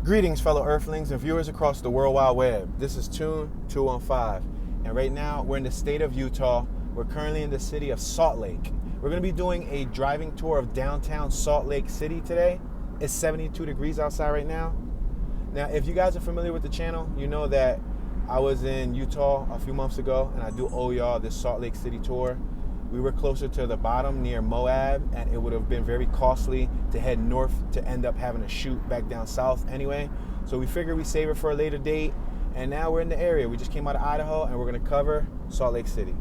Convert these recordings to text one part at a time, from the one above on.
Greetings, fellow Earthlings and viewers across the World Wide Web. This is Tune 215, and right now we're in the state of Utah. We're currently in the city of Salt Lake. We're going to be doing a driving tour of downtown Salt Lake City today. It's 72 degrees outside right now. Now, if you guys are familiar with the channel, you know that I was in Utah a few months ago, and I do owe y'all this Salt Lake City tour. We were closer to the bottom near Moab, and it would have been very costly to head north to end up having to shoot back down south anyway. So we figured we'd save it for a later date, and now we're in the area. We just came out of Idaho, and we're going to cover Salt Lake City.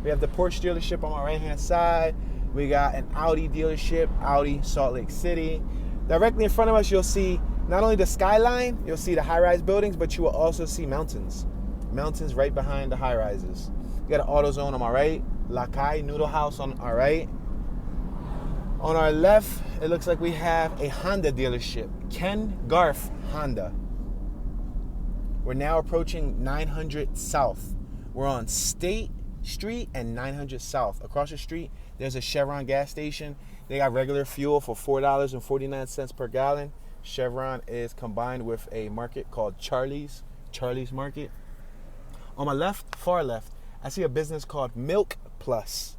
We have the Porsche dealership on my right-hand side. We got an Audi dealership, Audi Salt Lake City. Directly in front of us, you'll see not only the skyline, you'll see the high-rise buildings, but you will also see mountains. Mountains right behind the high-rises. You got an AutoZone on my right. Lakai Noodle House on our right. On our left, it looks like we have a Honda dealership, Ken Garf Honda. We're now approaching 900 South. We're on State Street and 900 South. Across the street, there's a Chevron gas station. They got regular fuel for $4.49 per gallon. Chevron is combined with a market called Charlie's Market. On my left, far left, I see a business called Milk Plus.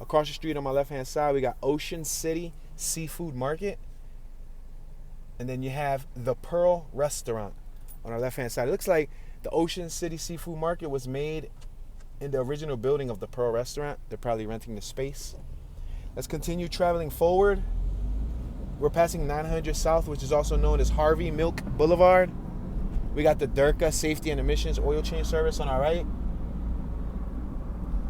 Across the street on my left-hand side, we got Ocean City Seafood Market. And then you have the Pearl Restaurant on our left-hand side. It looks like the Ocean City Seafood Market was made in the original building of the Pearl Restaurant. They're probably renting the space. Let's continue traveling forward. We're passing 900 South, which is also known as Harvey Milk Boulevard. We got the Durka Safety and Emissions Oil Change Service on our right.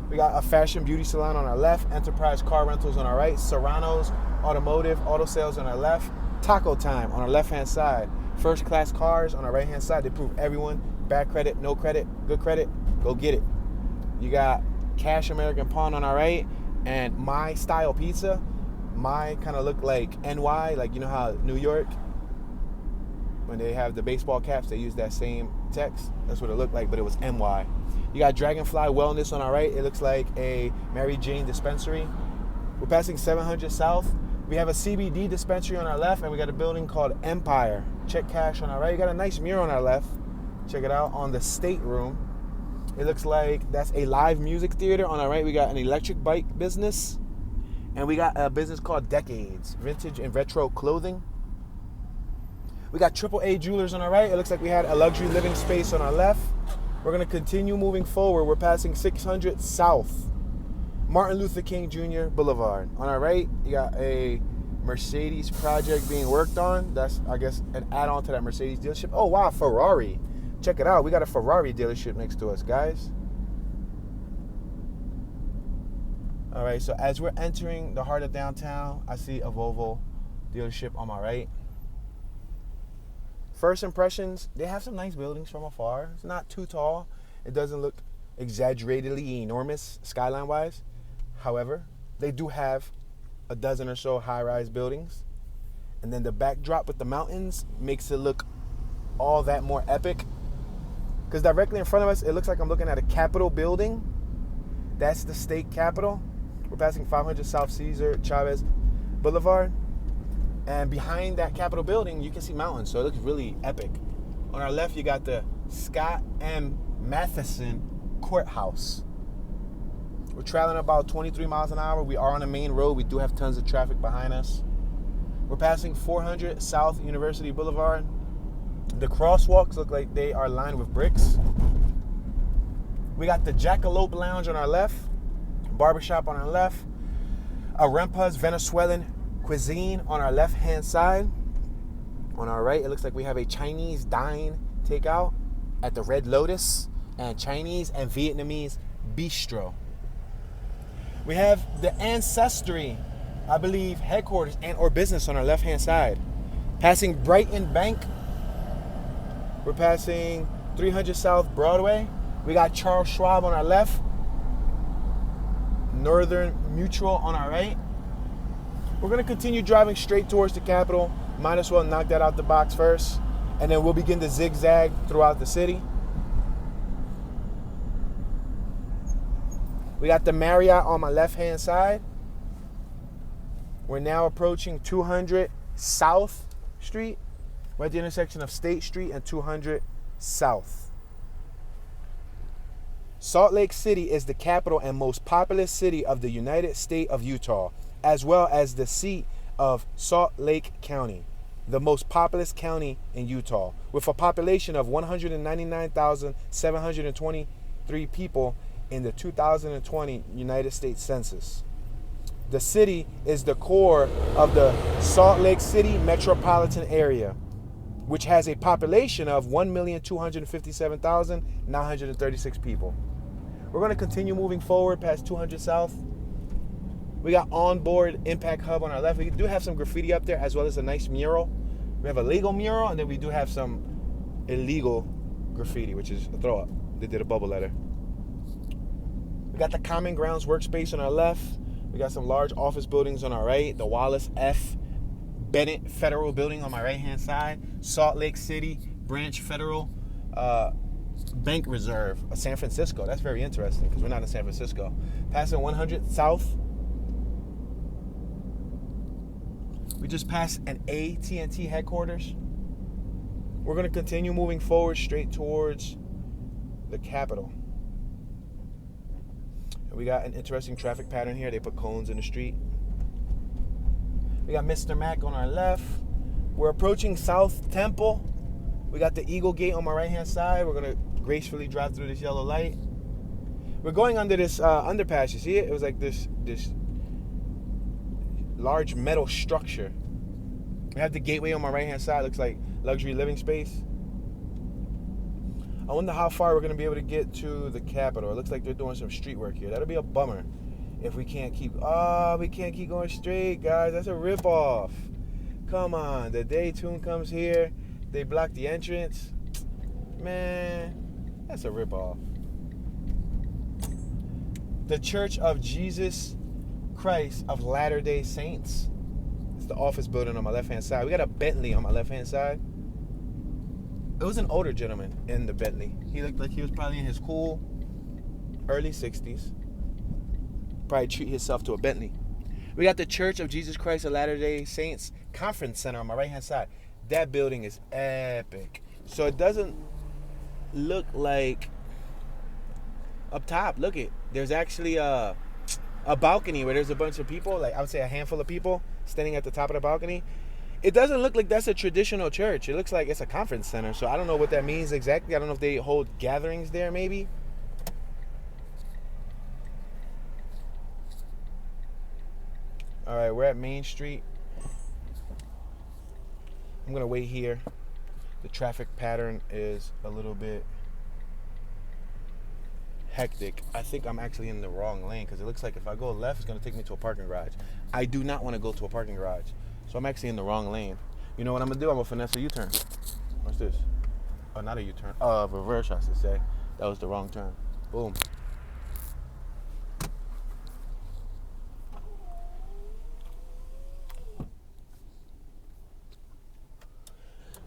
We got a fashion beauty salon on our left, Enterprise Car Rentals on our right, Serrano's Automotive Auto Sales on our left, Taco Time on our left-hand side, First Class Cars on our right-hand side. They prove everyone, bad credit, no credit, good credit, go get it. You got Cash American Pawn on our right, and My Style Pizza. My kind of look like NY, like you know how New York, when they have the baseball caps, they use that same text. That's what it looked like, but it was NY. You got Dragonfly Wellness on our right. It looks like a Mary Jane dispensary. We're passing 700 South. We have a CBD dispensary on our left, and we got a building called Empire. Check cash on our right. You got a nice mirror on our left. Check it out on the state room. It looks like that's a live music theater. On our right, we got an electric bike business. And we got a business called Decades, vintage and retro clothing. We got AAA Jewelers on our right. It looks like we had a luxury living space on our left. We're going to continue moving forward. We're passing 600 South, Martin Luther King Jr. Boulevard. On our right, you got a Mercedes project being worked on. That's, I guess, an add-on to that Mercedes dealership. Oh, wow, Ferrari. Check it out. We got a Ferrari dealership next to us, guys. All right, so as we're entering the heart of downtown, I see a Volvo dealership on my right. First impressions, they have some nice buildings from afar. It's not too tall. It doesn't look exaggeratedly enormous skyline-wise. However, they do have a dozen or so high-rise buildings. And then the backdrop with the mountains makes it look all that more epic. Because directly in front of us, it looks like I'm looking at a Capitol building. That's the state capitol. We're passing 500 South Cesar Chavez Boulevard. And behind that Capitol building, you can see mountains, so it looks really epic. On our left, you got the Scott M. Matheson Courthouse. We're traveling about 23 miles an hour. We are on a main road. We do have tons of traffic behind us. We're passing 400 South University Boulevard. The crosswalks look like they are lined with bricks. We got the Jackalope Lounge on our left, barbershop on our left, Arempa's Venezuelan Cuisine on our left-hand side. On our right, it looks like we have a Chinese dine takeout at the Red Lotus and Chinese and Vietnamese bistro. We have the Ancestry, I believe, headquarters and or business on our left-hand side. Passing Brighton Bank. We're passing 300 South Broadway. We got Charles Schwab on our left. Northern Mutual on our right. We're going to continue driving straight towards the Capitol. Might as well knock that out the box first. And then we'll begin to zigzag throughout the city. We got the Marriott on my left-hand side. We're now approaching 200 South Street. We're at the intersection of State Street and 200 South. Salt Lake City is the capital and most populous city of the United States of Utah, as well as the seat of Salt Lake County, the most populous county in Utah, with a population of 199,723 people in the 2020 United States Census. The city is the core of the Salt Lake City metropolitan area, which has a population of 1,257,936 people. We're going to continue moving forward past 200 South. We got onboard impact hub on our left. We do have some graffiti up there, as well as a nice mural. We have a legal mural, and then we do have some illegal graffiti, which is a throw up. They did a bubble letter. We got the Common Grounds workspace on our left. We got some large office buildings on our right. The Wallace F. Bennett Federal Building on my right-hand side. Salt Lake City Branch Federal Bank Reserve of San Francisco. That's very interesting because we're not in San Francisco. Passing 100 South. We just passed an AT&T headquarters. We're going to continue moving forward straight towards the Capitol. And we got an interesting traffic pattern here. They put cones in the street. We got Mr. Mac on our left. We're approaching South Temple. We got the Eagle Gate on my right-hand side. We're going to gracefully drive through this yellow light. We're going under this underpass. You see it? It was like this large metal structure. We have the gateway on my right-hand side. Looks like luxury living space. I wonder how far we're going to be able to get to the Capitol. It looks like they're doing some street work here. That'll be a bummer if we can't keep... Oh, we can't keep going straight, guys. That's a ripoff. Come on. The day Tune comes here. They block the entrance. Man, that's a ripoff. The Church of Jesus Christ of Latter-day Saints. It's the office building on my left-hand side. We got a Bentley on my left-hand side. It was an older gentleman in the Bentley. He looked like he was probably in his cool early 60s. Probably treat himself to a Bentley. We got the Church of Jesus Christ of Latter-day Saints Conference Center on my right-hand side. That building is epic. So it doesn't look like up top. Look it. There's actually a balcony where there's a bunch of people, like I would say a handful of people standing at the top of the balcony. It doesn't look like that's a traditional church. It looks like it's a conference center. So I don't know what that means exactly. I don't know if they hold gatherings there maybe. All right, we're at Main Street. I'm going to wait here. The traffic pattern is a little bit hectic. I think I'm actually in the wrong lane because it looks like if I go left, it's going to take me to a parking garage. I do not want to go to a parking garage. So I'm actually in the wrong lane. You know what I'm going to do? I'm going to finesse a U-turn. What's this? Oh, not a U-turn. Reverse, I should say. That was the wrong turn. Boom.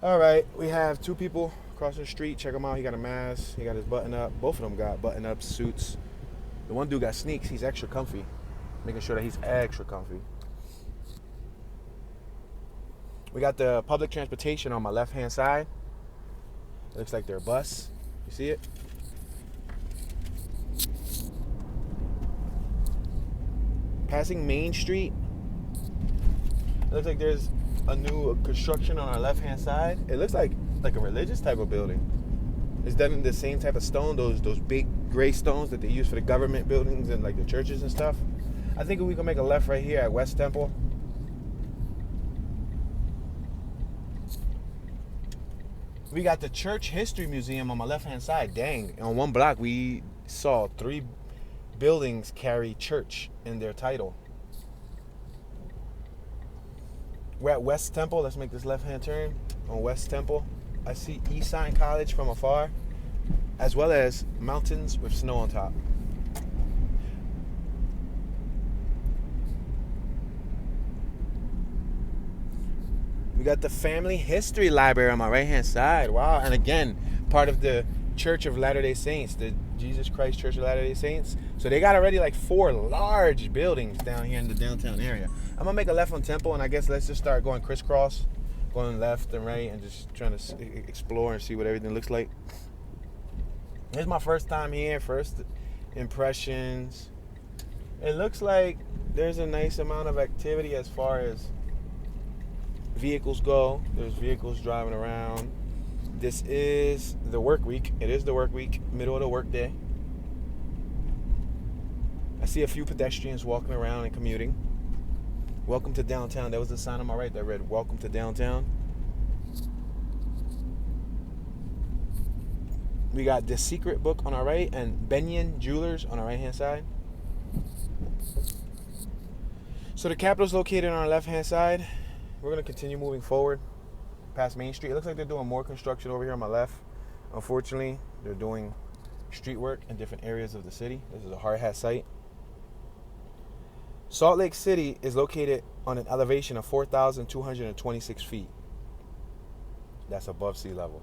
All right, we have two people crossing the street. Check him out. He got a mask. He got his button up. Both of them got button up suits. The one dude got sneaks. He's extra comfy. Making sure that he's extra comfy. We got the public transportation on my left-hand side. It looks like they're a bus. You see it? Passing Main Street. It looks like there's a new construction on our left-hand side. It looks like a religious type of building. It's done in the same type of stone, those big gray stones that they use for the government buildings and like the churches and stuff. I think we can make a left right here at West Temple. We got the Church History Museum on my left-hand side. Dang, on one block we saw 3 buildings carry church in their title. We're at West Temple. Let's make this left-hand turn on West Temple. I see Eastside College from afar, as well as mountains with snow on top. We got the Family History Library on my right-hand side. Wow. And again, part of the Church of Latter-day Saints, the Jesus Christ Church of Latter-day Saints. So they got already like 4 large buildings down here in the downtown area. I'm going to make a left on Temple, and I guess let's just start going crisscross going left and right and just trying to explore and see what everything looks like. This is my first time here, first impressions. It looks like there's a nice amount of activity as far as vehicles go. There's vehicles driving around. This is the work week. It is the work week, middle of the work day. I see a few pedestrians walking around and commuting. Welcome to downtown. There was a sign on my right that read, "Welcome to downtown." We got The Secret Book on our right and Benyon Jewelers on our right-hand side. So the Capitol's located on our left-hand side. We're going to continue moving forward past Main Street. It looks like they're doing more construction over here on my left. Unfortunately, they're doing street work in different areas of the city. This is a hard hat site. Salt Lake City is located on an elevation of 4,226 feet. That's above sea level.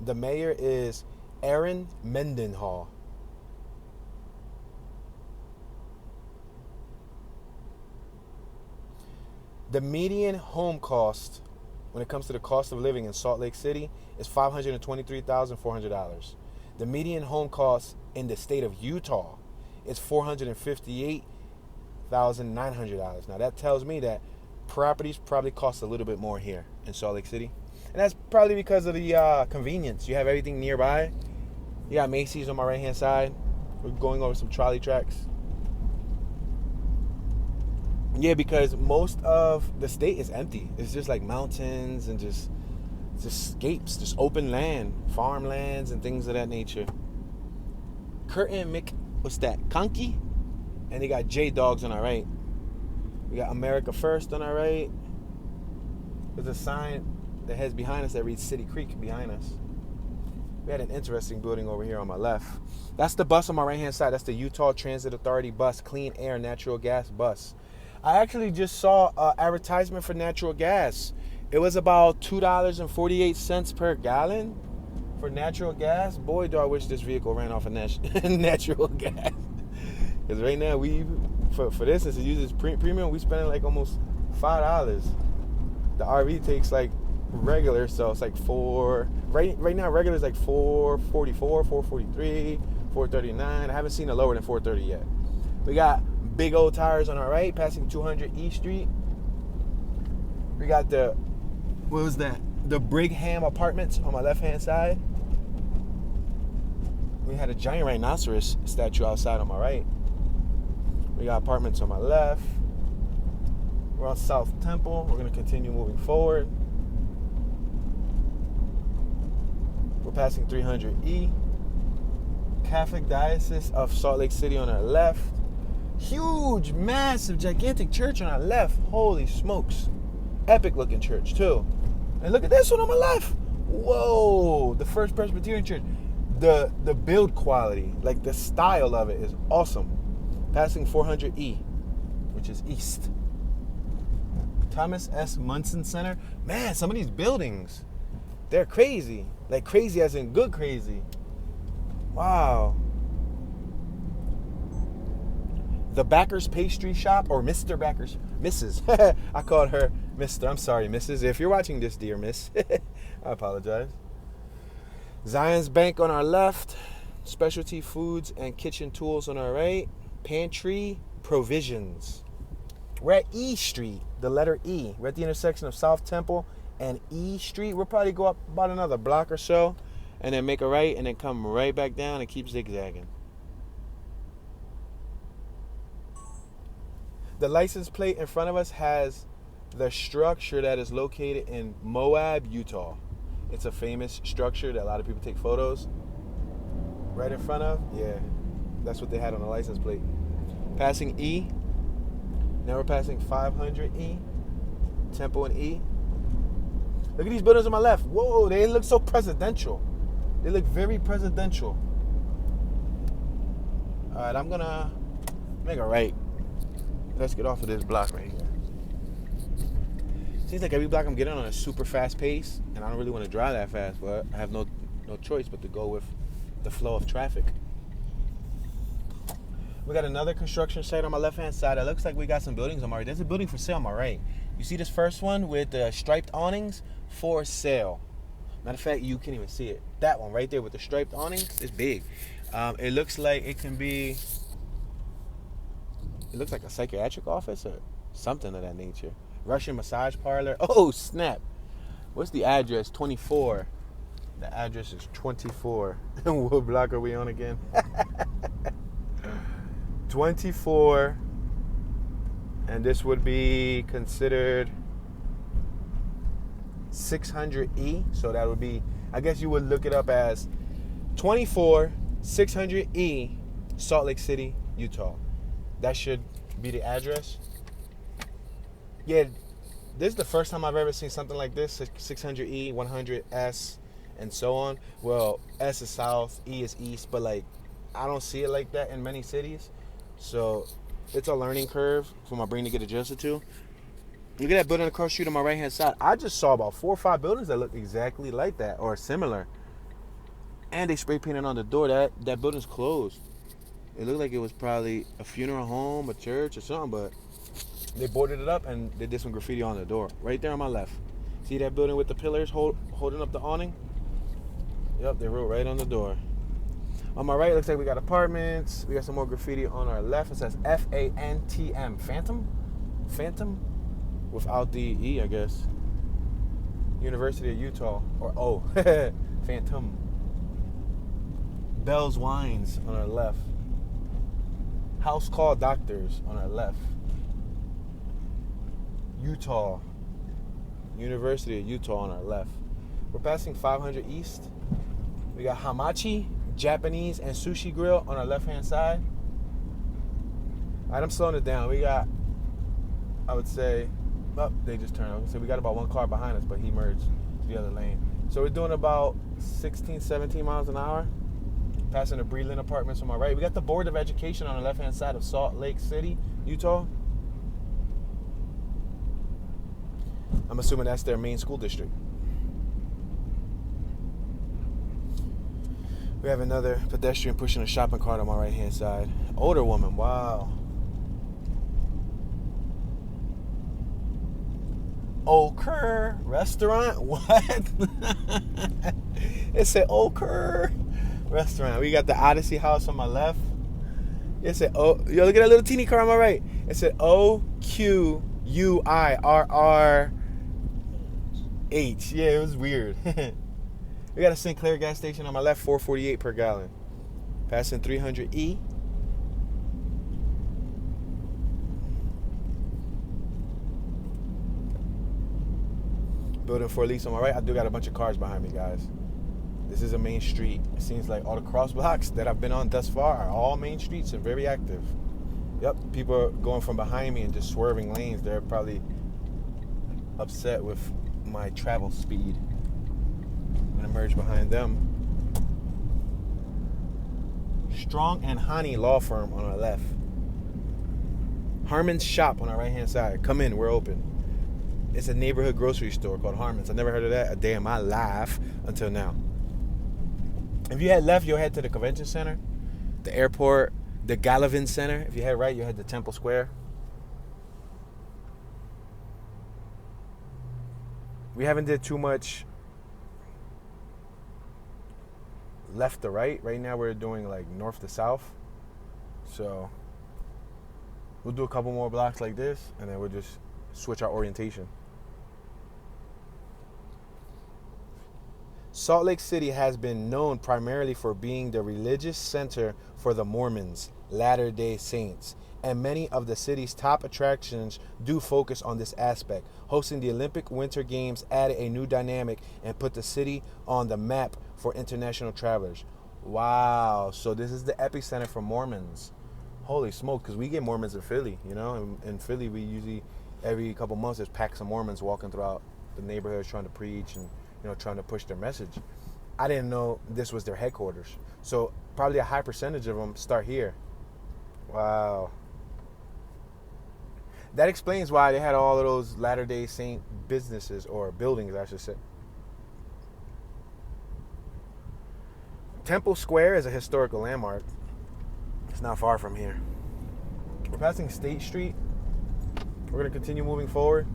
The mayor is Aaron Mendenhall. The median home cost, when it comes to the cost of living in Salt Lake City, is $523,400. The median home cost in the state of Utah is $458,900. Now that tells me that properties probably cost a little bit more here in Salt Lake City. And that's probably because of the convenience. You have everything nearby. You got Macy's on my right-hand side. We're going over some trolley tracks. Yeah, because most of the state is empty. It's just like mountains and just scapes, just open land, farmlands and things of that nature. Curtin what's that? Conky? And they got J-Dogs on our right. We got America First on our right. There's a sign that heads behind us that reads City Creek behind us. We had an interesting building over here on my left. That's the bus on my right-hand side. That's the Utah Transit Authority bus, clean air natural gas bus. I actually just saw an advertisement for natural gas. It was about $2.48 per gallon for natural gas. Boy, do I wish this vehicle ran off of natural gas. Because right now, for this, since it uses premium, we spending like almost $5. The RV takes like regular, so it's like right now regular is like $4.44, $4.43, $4.39. I haven't seen it lower than $4.30 yet. We got big old tires on our right, passing 200 E Street. We got the Brigham Apartments on my left-hand side. We had a giant rhinoceros statue outside on my right. We got apartments on my left. We're on South Temple. We're going to continue moving forward. We're passing 300E. Catholic Diocese of Salt Lake City on our left. Huge, massive, gigantic church on our left. Holy smokes. Epic looking church too. And look at this one on my left. Whoa, the First Presbyterian Church. The build quality, like the style of it is awesome. Passing 400E, which is east. Thomas S. Munson Center. Man, some of these buildings, they're crazy. Like crazy as in good crazy. Wow. The Backer's Pastry Shop, or Mr. Backer's, Mrs. I called her Mr. I'm sorry, Mrs. If you're watching this, dear Miss, I apologize. Zion's Bank on our left. Specialty Foods and Kitchen Tools on our right. Pantry Provisions. We're at E Street, the letter E. We're at the intersection of South Temple and E Street. We'll probably go up about another block or so and then make a right and then come right back down and keep zigzagging. The license plate in front of us has the structure that is located in Moab, Utah. It's a famous structure that a lot of people take photos right in front of. Yeah, that's what they had on the license plate. Passing E. Now we're passing 500E. Temple and E. Look at these buildings on my left. Whoa, they look so presidential. They look very presidential. All right, I'm going to make a right. Let's get off of this block right here. Seems like every block I'm getting on a super fast pace, and I don't really want to drive that fast, but I have no choice but to go with the flow of traffic. We got another construction site on my left-hand side. It looks like we got some buildings on my right. There's a building for sale on my right. You see this first one with the striped awnings? For sale. Matter of fact, you can't even see it. That one right there with the striped awnings is big. It looks like it can be... It looks like a psychiatric office or something of that nature. Russian massage parlor. Oh, snap. What's the address? 24. The address is 24. What block are we on again? 24, and this would be considered 600E. So that would be, I guess you would look it up as 24 600E, Salt Lake City, Utah. That should be the address. Yeah, this is the first time I've ever seen something like this. 600E, 100S, and so on. Well, S is south, E is east, but like I don't see it like that in many cities. So it's a learning curve for my brain to get adjusted to. Look at that building across the street on my right hand side. I just saw about 4 or 5 buildings that look exactly like that or similar. And they spray painted on the door. That building's closed. It looked like it was probably a funeral home, a church or something, but they boarded it up and they did some graffiti on the door. Right there on my left. See that building with the pillars holding up the awning? Yep, they wrote right on the door. On my right, it looks like we got apartments. We got some more graffiti on our left. It says F-A-N-T-M. Phantom? Phantom? Without the E, I guess. University of Utah. Or O. Phantom. Bell's Wines on our left. House Call Doctors on our left. Utah. University of Utah on our left. We're passing 500 East. We got Hamachi, Japanese, and Sushi Grill on our left-hand side. All right, I'm slowing it down. We got, I would say, they just turned. So we got about 1 car behind us, but he merged to the other lane. So we're doing about 16, 17 miles an hour. Passing the Breland Apartments on my right. We got the Board of Education on the left-hand side of Salt Lake City, Utah. I'm assuming that's their main school district. We have another pedestrian pushing a shopping cart on my right-hand side. Older woman, wow. Oker Restaurant? What? It said Oker Restaurant. We got the Odyssey House on my left. It said, yo, look at that little teeny car on my right. It said O-Q-U-I-R-R-H. Yeah, it was weird. We got a Sinclair gas station on my left, $4.48 per gallon. Passing 300E. Building for lease on my right. I do got a bunch of cars behind me, guys. This is a main street. It seems like all the cross blocks that I've been on thus far are all main streets and very active. Yep, people are going from behind me and just swerving lanes. They're probably upset with my travel speed. I'm gonna merge behind them. Strong and Hani Law Firm on our left. Harmon's Shop on our right hand side. Come in, we're open. It's a neighborhood grocery store called Harmon's. I never heard of that a day in my life until now. If you head left, you'll head to the convention center, the airport, the Gallivan Center. If you head right, you'll head to Temple Square. We haven't did too much left to right. Right now we're doing like north to south. So we'll do a couple more blocks like this and then we'll just switch our orientation. Salt Lake City has been known primarily for being the religious center for the Mormons, Latter-day Saints, and many of the city's top attractions do focus on this aspect. Hosting the Olympic Winter Games added a new dynamic and put the city on the map for international travelers. Wow, so this is the epicenter for Mormons. Holy smoke, because we get Mormons in Philly, you know? In Philly, we usually, every couple months, there's packs of Mormons walking throughout the neighborhoods trying to preach and, you know, trying to push their message. I didn't know this was their headquarters. So probably a high percentage of them start here. Wow. That explains why they had all of those Latter-day Saint businesses, or buildings, I should say. Temple Square is a historical landmark. It's not far from here. We're passing State Street. We're gonna continue moving forward.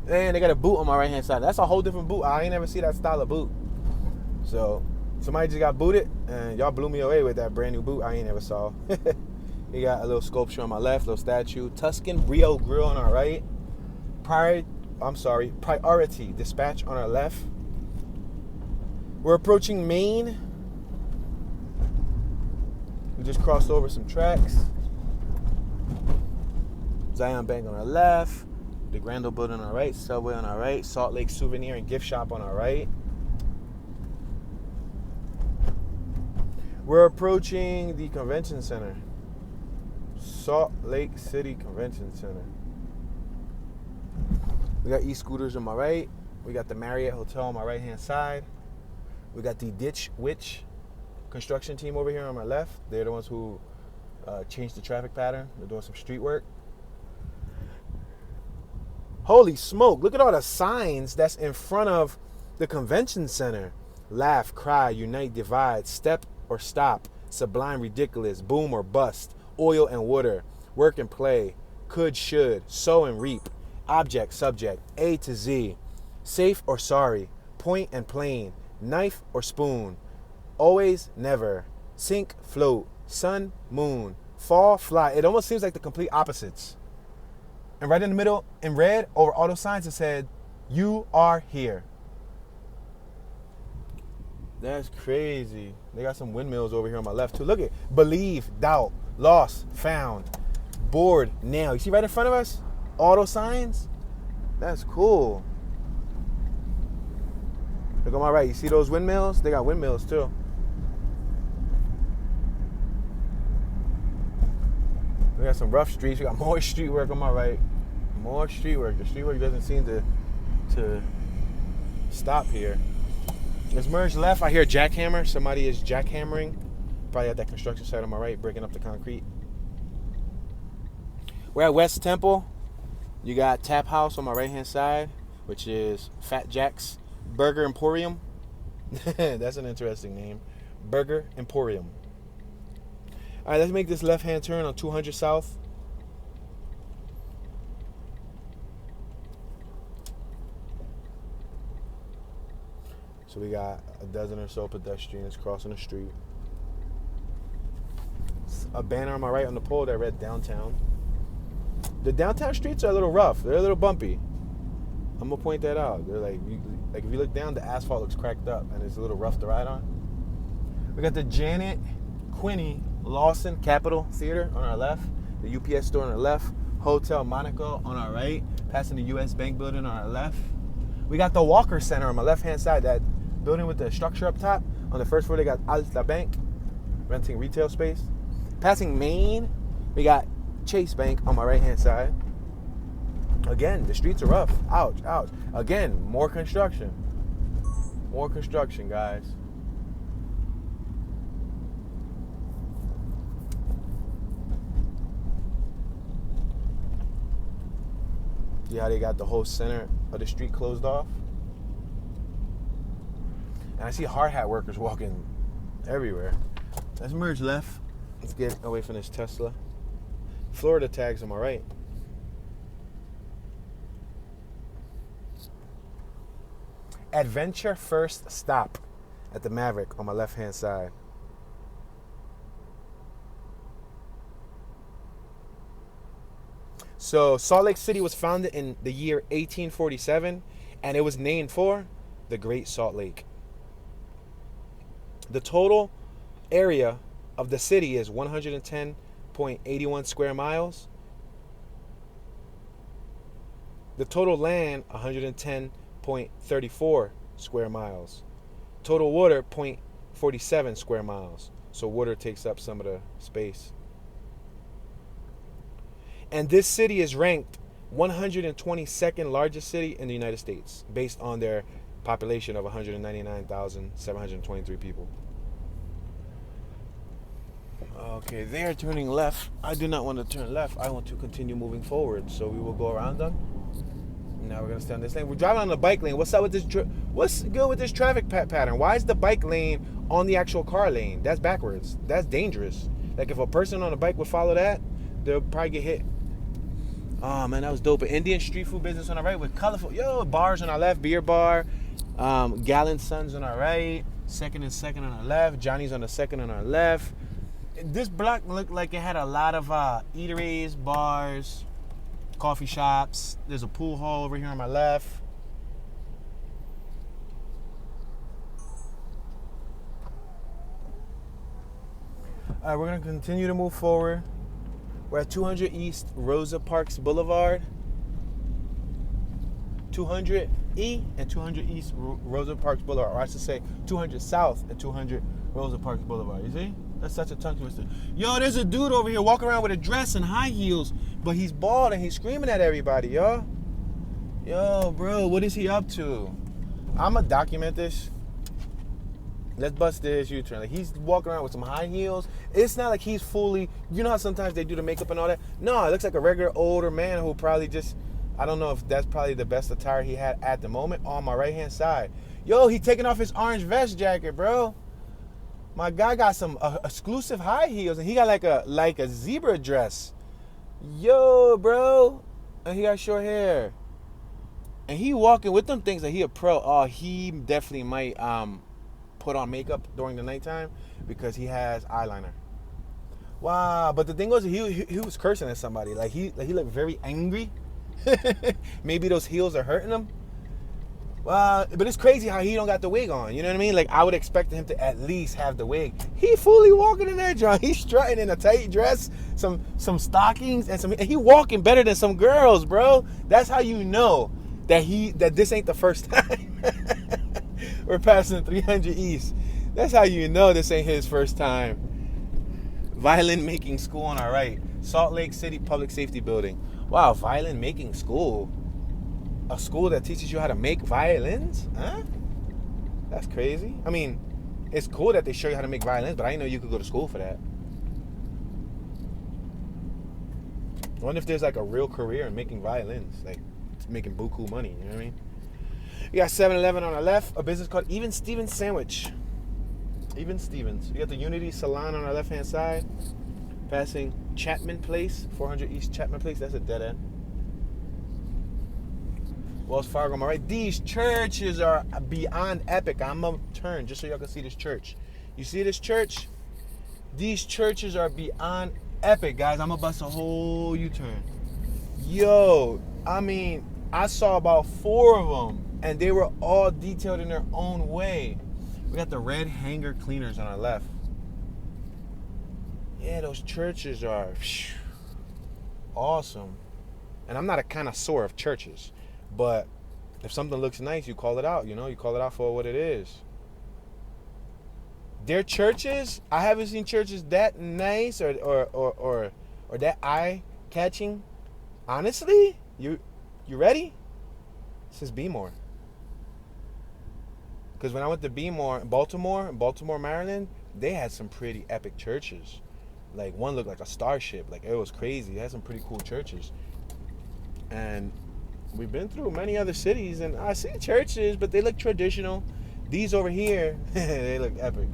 And they got a boot on my right hand side. That's a whole different boot. I ain't never see that style of boot. So somebody just got booted, and y'all blew me away with that brand new boot I ain't never saw. You got a little sculpture on my left, little statue. Tuscan Brio Grill on our right. Priority Dispatch on our left. We're approaching Maine. We just crossed over some tracks. Zion Bank on our left. The Grandel Building on our right. Subway on our right. Salt Lake Souvenir and Gift Shop on our right. We're approaching the convention center. Salt Lake City Convention Center. We got e-scooters on my right. We got the Marriott Hotel on my right-hand side. We got the Ditch Witch construction team over here on my left. They're the ones who changed the traffic pattern. They're doing some street work. Holy smoke, look at all the signs that's in front of the convention center. Laugh, cry, unite, divide, step or stop, sublime, ridiculous, boom or bust, oil and water, work and play, could, should, sow and reap, object, subject, A to Z, safe or sorry, point and plain, knife or spoon, always, never, sink, float, sun, moon, fall, fly. It almost seems like the complete opposites. And right in the middle, in red, over all those signs, it said, you are here. That's crazy. They got some windmills over here on my left, too. Look at believe, doubt, lost, found, bored, now. You see right in front of us? All those signs? That's cool. Look on my right. You see those windmills? They got windmills, too. We got some rough streets. We got more street work on my right. More street work. The street work doesn't seem to stop here. Let's merge left. I hear jackhammer. Somebody is jackhammering. Probably at that construction site on my right, breaking up the concrete. We're at West Temple. You got Tap House on my right-hand side, which is Fat Jack's Burger Emporium. That's an interesting name. Burger Emporium. All right, let's make this left-hand turn on 200 South. So we got a dozen or so pedestrians crossing the street. A banner on my right on the pole that read downtown. The downtown streets are a little rough. They're a little bumpy. I'm gonna point that out. They're like if you look down, the asphalt looks cracked up and it's a little rough to ride on. We got the Janet Quinney Lawson Capitol Theater on our left, the UPS store on our left, Hotel Monaco on our right, passing the US Bank building on our left. We got the Walker Center on my left-hand side, that building with the structure up top. On the first floor, they got Alta Bank, renting retail space. Passing Maine, we got Chase Bank on my right-hand side. Again, the streets are rough. Ouch, ouch. Again, more construction. More construction, guys. See how they got the whole center of the street closed off? And I see hard hat workers walking everywhere. Let's merge left. Let's get away from this Tesla. Florida tags on my right. Adventure First Stop at the Maverick on my left-hand side. So Salt Lake City was founded in the year 1847, and it was named for the Great Salt Lake. The total area of the city is 110.81 square miles. The total land, 110.34 square miles. Total water, 0.47 square miles. So water takes up some of the space. And this city is ranked 122nd largest city in the United States based on their population of 199,723 people. Okay, they are turning left. I do not want to turn left. I want to continue moving forward. So we will go around them. Now we're going to stay on this lane. We're driving on the bike lane. What's up with this? What's good with this traffic pattern? Why is the bike lane on the actual car lane? That's backwards. That's dangerous. Like if a person on a bike would follow that, they'll probably get hit. Oh man, that was dope. An Indian street food business on our right with colorful bars on our left, beer bar, Gallon Sons on our right, second on our left, Johnny's on the second on our left. This block looked like it had a lot of eateries, bars, coffee shops. There's a pool hall over here on my left. All right, we're gonna continue to move forward. We're at 200 East Rosa Parks Boulevard. 200 E and 200 East Rosa Parks Boulevard, or I should say 200 South and 200 Rosa Parks Boulevard. You see? That's such a tongue twister. Yo, there's a dude over here walking around with a dress and high heels, but he's bald and he's screaming at everybody, yo. Yo, bro, what is he up to? I'ma document this. Let's bust this U-turn. Like, he's walking around with some high heels. It's not like he's fully, you know how sometimes they do the makeup and all that? No, it looks like a regular older man who probably just, I don't know if that's probably the best attire he had at the moment. On my right-hand side. Yo, he taking off his orange vest jacket, bro. My guy got some exclusive high heels, and he got like a zebra dress. Yo, bro. And he got short hair. And he walking with them things like he a pro. Oh, he definitely might put on makeup during the nighttime because he has eyeliner. Wow, but the thing was he was cursing at somebody. Like he looked very angry. Maybe those heels are hurting him. But it's crazy how he don't got the wig on. You know what I mean? Like, I would expect him to at least have the wig. He fully walking in there, John. He's strutting in a tight dress, some stockings, and he walking better than some girls, bro. That's how you know that this ain't the first time. We're passing 300 East. That's how you know this ain't his first time. Violin making school on our right. Salt Lake City Public Safety Building. Wow, violin making school. A school that teaches you how to make violins? Huh? That's crazy. I mean, it's cool that they show you how to make violins, but I didn't know you could go to school for that. I wonder if there's like a real career in making violins, like making buku money, you know what I mean? We got 7-Eleven on our left, a business called Even Stevens Sandwich. Even Stevens. We got the Unity Salon on our left-hand side. Passing Chapman Place, 400 East Chapman Place. That's a dead end. Wells Fargo on my right. These churches are beyond epic. I'm going to turn just so y'all can see this church. You see this church? These churches are beyond epic, guys. I'm going to bust a whole U-turn. Yo, I mean, I saw about 4 of them, and they were all detailed in their own way. We got the red hanger cleaners on our left. Yeah, those churches are awesome. And I'm not a connoisseur of churches. But if something looks nice, you call it out, you know? You call it out for what it is. Their churches, I haven't seen churches that nice or that eye-catching. Honestly, you ready? This is B-More. Because when I went to B-More in Baltimore, Maryland, they had some pretty epic churches. Like, one looked like a starship. Like, it was crazy. They had some pretty cool churches. And we've been through many other cities, and I see churches, but they look traditional. These over here, they look epic.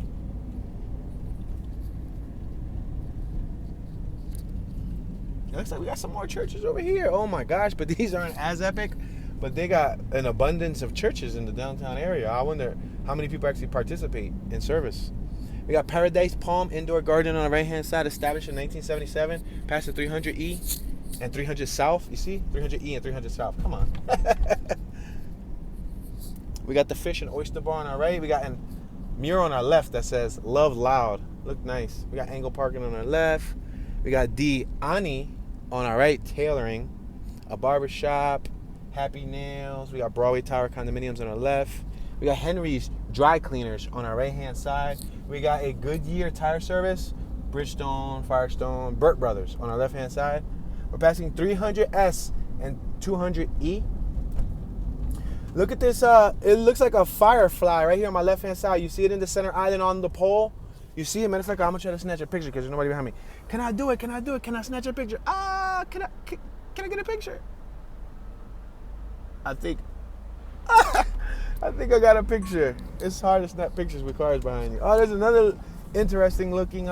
It looks like we got some more churches over here. Oh my gosh, but these aren't as epic. But they got an abundance of churches in the downtown area. I wonder how many people actually participate in service. We got Paradise Palm Indoor Garden on the right-hand side, established in 1977, past the 300E and 300 South. You see? 300E and 300 South. Come on. We got the Fish and Oyster Bar on our right. We got a mural on our left that says, Love Loud. Look nice. We got Angle Parking on our left. We got D. Ani on our right, tailoring. A barbershop. Happy Nails. We got Broadway Tower Condominiums on our left. We got Henry's Dry Cleaners on our right-hand side. We got a Goodyear Tire Service, Bridgestone, Firestone, Burt Brothers on our left-hand side. We're passing 300S and 200E. Look at this. It looks like a firefly right here on my left-hand side. You see it in the center island on the pole? You see it? Matter of fact, I'm going to try to snatch a picture because there's nobody behind me. Can I do it? Can I do it? Can I snatch a picture? Can I get a picture? I think I got a picture. It's hard to snap pictures with cars behind you. Oh, there's another interesting looking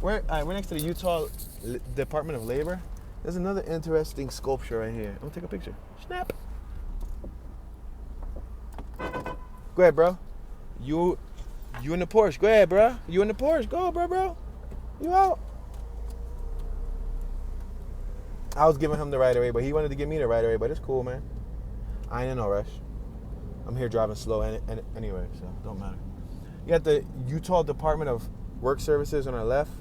We're next to the Utah Department of Labor. There's another interesting sculpture right here. I'm gonna take a picture. Snap. Go ahead, bro. You in the Porsche. Go ahead, bro. You in the Porsche. Go, bro. You out. I was giving him the right of way, but he wanted to give me the right of way. But it's cool, man. I ain't in no rush. I'm here driving slow anyway, so it don't matter. You got the Utah Department of Work Services on our left.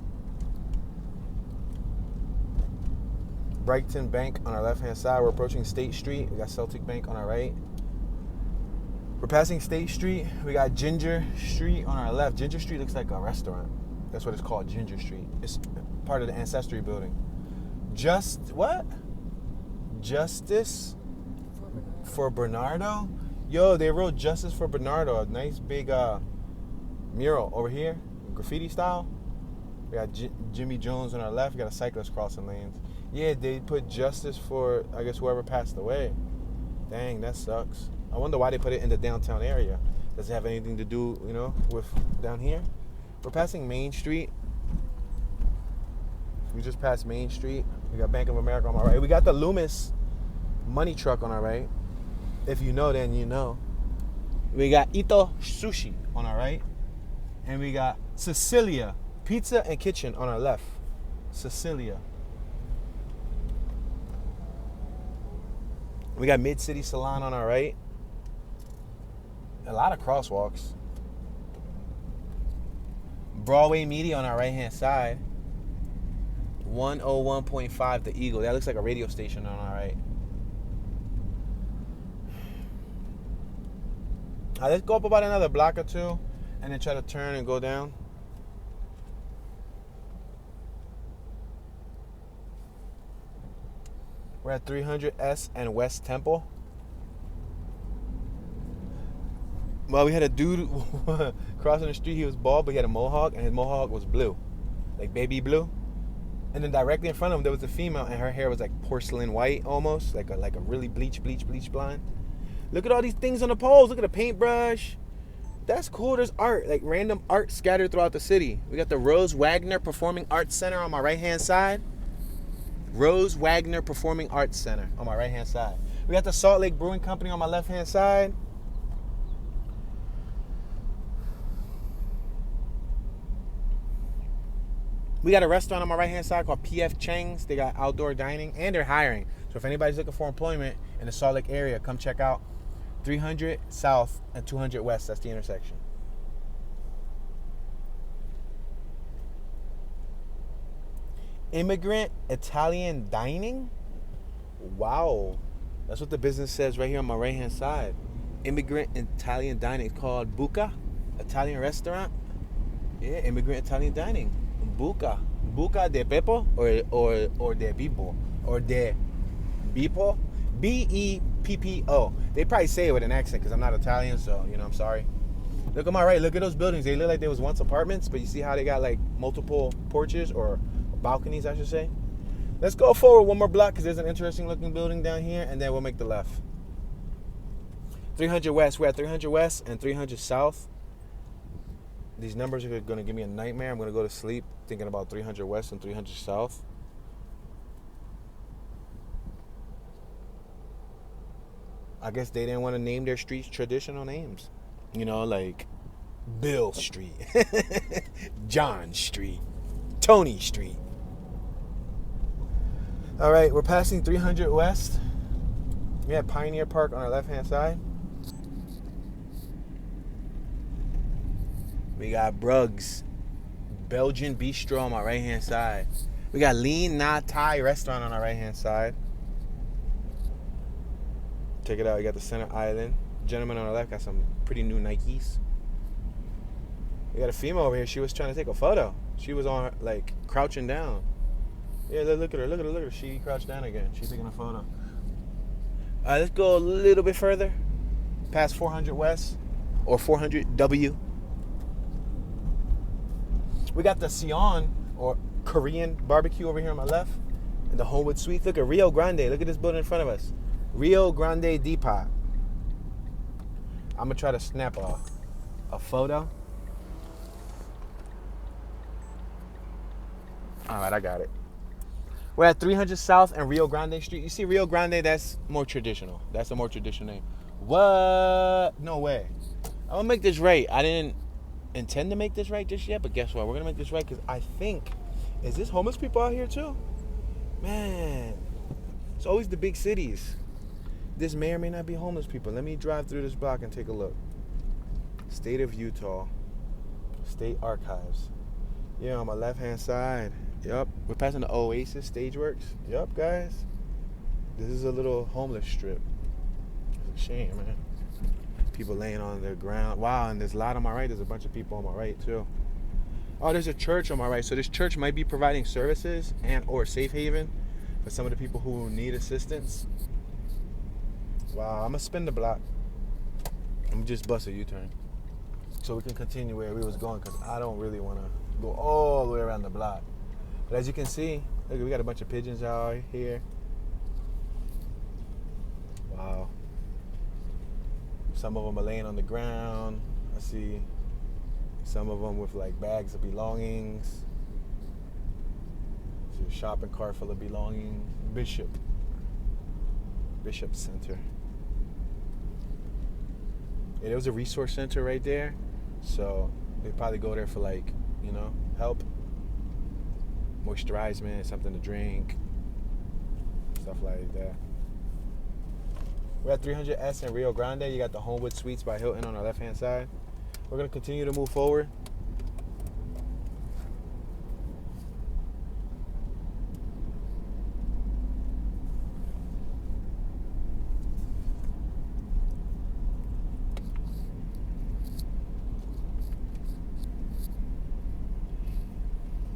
Brighton Bank on our left-hand side. We're approaching State Street. We got Celtic Bank on our right. We're passing State Street. We got Ginger Street on our left. Ginger Street looks like a restaurant. That's what it's called, Ginger Street. It's part of the Ancestry Building. Justice for Bernardo? Yo, they wrote Justice for Bernardo. A nice big mural over here, graffiti style. We got Jimmy Jones on our left. We got a cyclist crossing lanes. Yeah, they put justice for, I guess, whoever passed away. Dang, that sucks. I wonder why they put it in the downtown area. Does it have anything to do, with down here? We're passing Main Street. We just passed Main Street. We got Bank of America on my right. We got the Loomis money truck on our right. If you know, then you know. We got Ito Sushi on our right. And we got Cecilia Pizza and Kitchen on our left. Cecilia. We got Mid-City Salon on our right. A lot of crosswalks. Broadway Media on our right-hand side. 101.5 The Eagle. That looks like a radio station on our right. Let's go up about another block or two and then try to turn and go down. We're at 300S and West Temple. Well, we had a dude crossing the street. He was bald, but he had a mohawk, and his mohawk was blue, like baby blue. And then directly in front of him, there was a female, and her hair was like porcelain white, almost like a really bleach blonde. Look at all these things on the poles. Look at the paintbrush. That's cool. There's art, like random art scattered throughout the city. We got the Rose Wagner Performing Arts Center on my right-hand side. Rose Wagner Performing Arts Center on my right-hand side. We got the Salt Lake Brewing Company on my left-hand side. We got a restaurant on my right-hand side called P.F. Chang's. They got outdoor dining, and they're hiring. So if anybody's looking for employment in the Salt Lake area, come check out 300 South and 200 West. That's the intersection. Immigrant Italian Dining? Wow. That's what the business says right here on my right-hand side. Immigrant Italian Dining. It's called Buca Italian Restaurant. Yeah, Immigrant Italian Dining. Buca. Buca de Beppo or de Bipo. Or de Bipo. B-E-P-P-O. They probably say it with an accent because I'm not Italian, so, I'm sorry. Look on my right. Look at those buildings. They look like they was once apartments, but you see how they got, like, multiple porches or balconies, I should say. Let's go forward one more block because there's an interesting looking building down here, and then we'll make the left. 300 West. We're at 300 West and 300 South. These numbers are going to give me a nightmare. I'm going to go to sleep thinking about 300 West and 300 South. I guess they didn't want to name their streets traditional names. Like Bill Street, John Street, Tony Street. All right, we're passing 300 West. We have Pioneer Park on our left-hand side. We got Bruggs, Belgian Bistro on my right-hand side. We got Lean Na Thai Restaurant on our right-hand side. Check it out. You got the Center Island. Gentleman on our left got some pretty new Nikes. We got a female over here. She was trying to take a photo. She was on, like, crouching down. Yeah, look at her. Look at her. She crouched down again. She's taking a photo. All right, let's go a little bit further. Past 400 West or 400 W. We got the Sion or Korean barbecue over here on my left. And the Homewood Suites. Look at Rio Grande. Look at this building in front of us. Rio Grande Depot. I'm going to try to snap a photo. All right, I got it. We're at 300 South and Rio Grande Street. You see Rio Grande, that's more traditional. That's a more traditional name. What? No way. I'm going to make this right. I didn't intend to make this right just yet, but guess what? We're going to make this right because I think, is this homeless people out here too? Man, it's always the big cities. This may or may not be homeless people. Let me drive through this block and take a look. State of Utah. State Archives. Yeah, on my left-hand side. Yep, we're passing the Oasis Stageworks. Yep, guys. This is a little homeless strip. It's a shame, man. People laying on the ground. Wow, and there's a lot on my right. There's a bunch of people on my right, too. Oh, there's a church on my right. So this church might be providing services and or safe haven for some of the people who need assistance. Wow, I'm going to spin the block. I'm going to just bust a U-turn so we can continue where we was going because I don't really want to go all the way around the block. But as you can see, look, we got a bunch of pigeons out here. Wow. Some of them are laying on the ground. I see some of them with like bags of belongings. I see a shopping cart full of belongings. Bishop Center. Yeah, there was a resource center right there. So they probably go there for like, you know, help. Moisturizement, something to drink, stuff like that. We're at 300S in Rio Grande. You got the Homewood Suites by Hilton on our left-hand side. We're going to continue to move forward.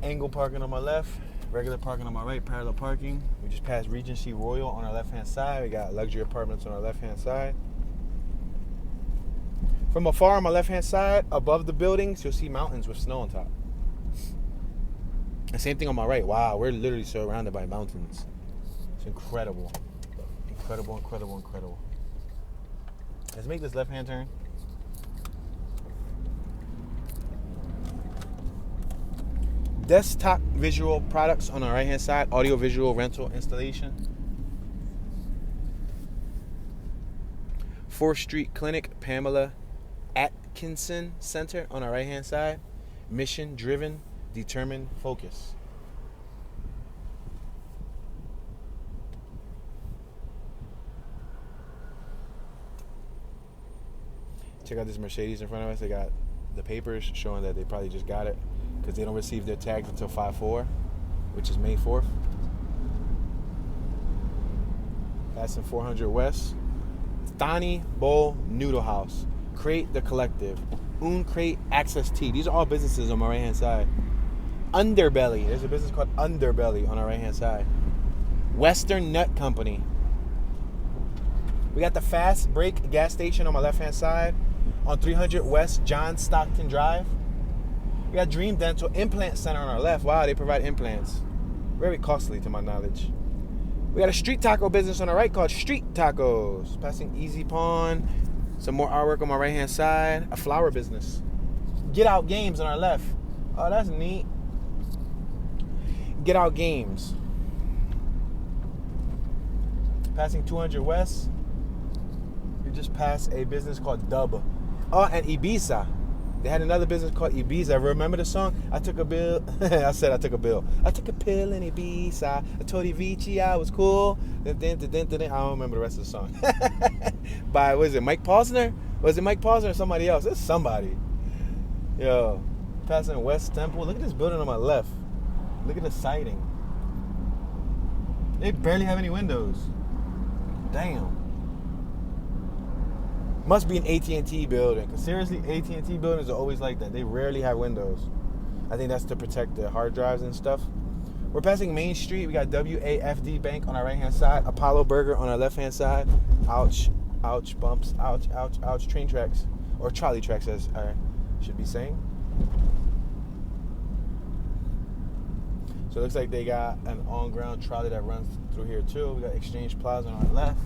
Angle parking on my left, regular parking on my right, parallel parking. We just passed Regency Royal on our left-hand side. We got luxury apartments on our left-hand side. From afar on my left-hand side, above the buildings, you'll see mountains with snow on top. The same thing on my right. Wow, we're literally surrounded by mountains. It's incredible. Incredible, incredible, incredible. Let's make this left-hand turn. Desktop visual products on our right-hand side. Audio visual rental installation. 4th Street Clinic, Pamela Atkinson Center on our right-hand side. Mission driven, determined, focus. Check out this Mercedes in front of us. They got the papers showing that they probably just got it because they don't receive their tags until 5/4, which is May 4th. Passing 400 West. Thani Bowl Noodle House. Crate the Collective. Crate Access Tea. These are all businesses on my right-hand side. Underbelly. There's a business called Underbelly on our right-hand side. Western Nut Company. We got the Fast Break gas station on my left-hand side on 300 West John Stockton Drive. We got Dream Dental Implant Center on our left. Wow, they provide implants. Very costly to my knowledge. We got a street taco business on our right called Street Tacos. Passing Easy Pawn. Some more artwork on my right-hand side. A flower business. Get Out Games on our left. Oh, that's neat. Get Out Games. Passing 200 West. We just passed a business called Dub. Oh, and Ibiza. They had another business called Ibiza. Remember the song? I took a bill. I said I took a bill. I took a pill in Ibiza. I told Avicii I was cool. I don't remember the rest of the song. By, what is it, Mike Posner? Was it Mike Posner or somebody else? It's somebody. Yo, passing West Temple. Look at this building on my left. Look at the siding. They barely have any windows. Damn. Must be an AT&T building. Because seriously, AT&T buildings are always like that. They rarely have windows. I think that's to protect the hard drives and stuff. We're passing Main Street. We got WAFD Bank on our right-hand side. Apollo Burger on our left-hand side. Ouch. Ouch. Bumps. Ouch. Ouch. Ouch. Train tracks. Or trolley tracks, as I should be saying. So it looks like they got an on-ground trolley that runs through here, too. We got Exchange Plaza on our left.